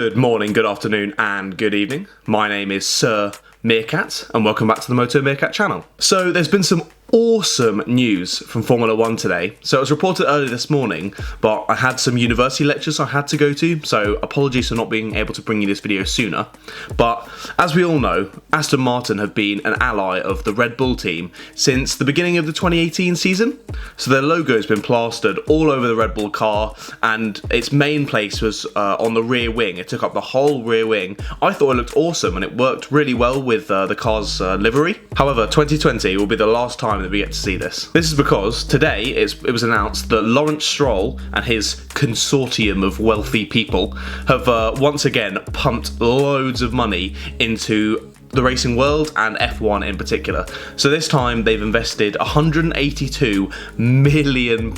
Good morning, good afternoon, and good evening. My name is Sir Meerkat, and welcome back to the Moto Meerkat channel. So there's been some awesome news from Formula 1 today. So it was reported early this morning, but I had some university lectures I had to go to, so apologies for not being able to bring you this video sooner. But as we all know, Aston Martin have been an ally of the Red Bull team since the beginning of the 2018 season. So their logo has been plastered all over the Red Bull car, and its main place was on the rear wing. It took up the whole rear wing. I thought it looked awesome, and it worked really well with the car's livery. However, 2020 will be the last time that we get to see this. This is because today it was announced that Lawrence Stroll and his consortium of wealthy people have once again pumped loads of money into the racing world and F1 in particular. So this time they've invested £182 million.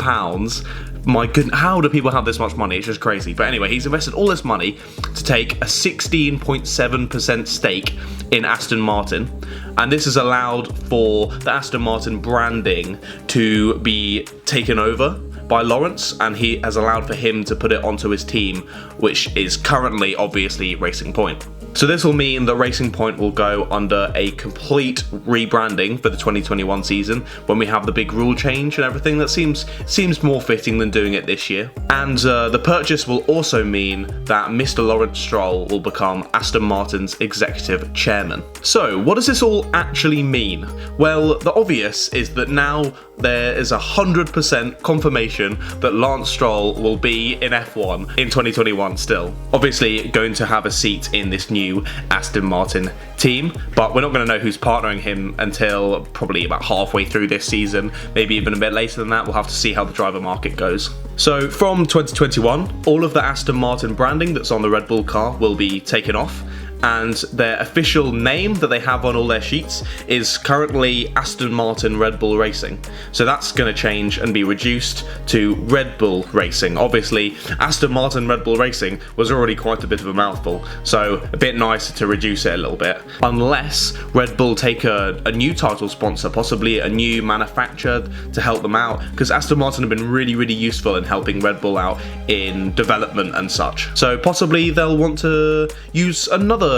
My goodness, how do people have this much money? It's just crazy. But anyway, he's invested all this money to take a 16.7% stake in Aston Martin, and this has allowed for the Aston Martin branding to be taken over by Lawrence, and he has allowed for him to put it onto his team, which is currently obviously Racing Point. So this will mean that Racing Point will go under a complete rebranding for the 2021 season when we have the big rule change and everything. That seems more fitting than doing it this year. And the purchase will also mean that Mr. Lawrence Stroll will become Aston Martin's executive chairman. So what does this all actually mean? Well, the obvious is that now there is 100% confirmation that Lance Stroll will be in F1 in 2021 still. Obviously going to have a seat in this new Aston Martin team, but we're not going to know who's partnering him until probably about halfway through this season, maybe even a bit later than that. We'll have to see how the driver market goes. So from 2021, all of the Aston Martin branding that's on the Red Bull car will be taken off, and their official name that they have on all their sheets is currently Aston Martin Red Bull Racing. So that's going to change and be reduced to Red Bull Racing. Obviously, Aston Martin Red Bull Racing was already quite a bit of a mouthful, so a bit nicer to reduce it a little bit. Unless Red Bull take a new title sponsor, possibly a new manufacturer to help them out, because Aston Martin have been really useful in helping Red Bull out in development and such. So possibly they'll want to use another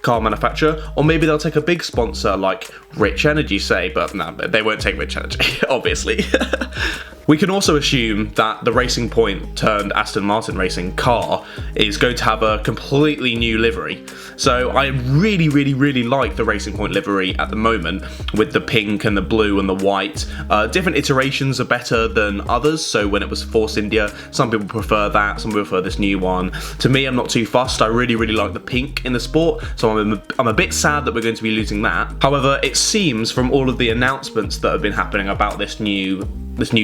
car manufacturer, or maybe they'll take a big sponsor like Rich Energy, say, but no, they won't take Rich Energy, obviously. We can also assume that the Racing Point turned Aston Martin racing car is going to have a completely new livery. So I really like the Racing Point livery at the moment, with the pink and the blue and the white. Different iterations are better than others, so when it was Force India, some people prefer that, some people prefer this new one. To me, I'm not too fussed. I really like the pink in the sport, so I'm a bit sad that we're going to be losing that. However, it seems from all of the announcements that have been happening about this new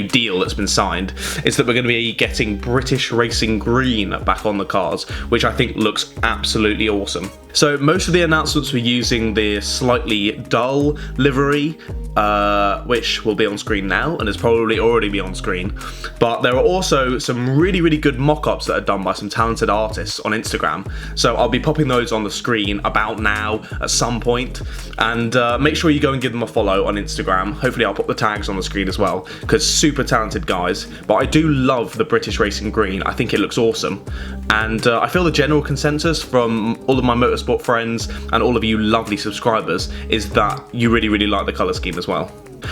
deal that's been signed, is that we're going to be getting British Racing Green back on the cars, which I think looks absolutely awesome. So most of the announcements were using the slightly dull livery, which will be on screen now and is probably already be on screen. But there are also some really good mock-ups that are done by some talented artists on Instagram. So I'll be popping those on the screen about now at some point, and make sure you go and give them a follow on Instagram. Hopefully I'll put the tags on the screen as well, because super talented guys. But I do love the British Racing Green. I think it looks awesome, and I feel the general consensus from all of my motorsport friends and all of you lovely subscribers is that you really like the colour scheme as well.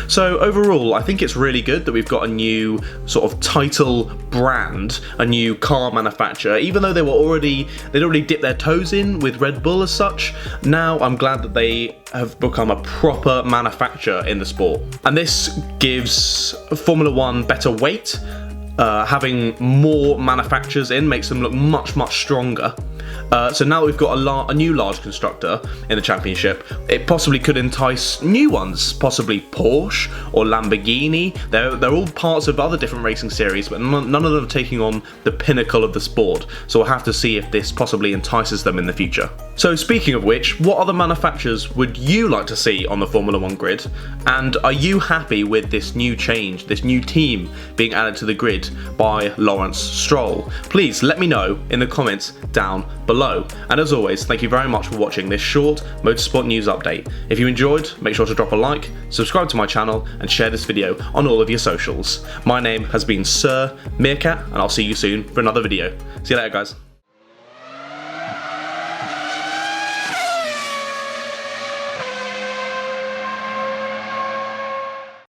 So overall, I think it's really good that we've got a new sort of title brand, a new car manufacturer. Even though they'd already dipped their toes in with Red Bull as such, now I'm glad that they have become a proper manufacturer in the sport. And this gives Formula 1 better weight. Having more manufacturers in makes them look much stronger. So now that we've got a new large constructor in the championship, it possibly could entice new ones, possibly Porsche or Lamborghini. They're all parts of other different racing series, but none of them are taking on the pinnacle of the sport. So we'll have to see if this possibly entices them in the future. So speaking of which, what other manufacturers would you like to see on the Formula 1 grid? And are you happy with this new change, this new team being added to the grid by Lawrence Stroll? Please let me know in the comments down below. And as always, thank you very much for watching this short motorsport news update. If you enjoyed, make sure to drop a like, subscribe to my channel, and share this video on all of your socials. My name has been Sir Meerkat, and I'll see you soon for another video. See you later, guys.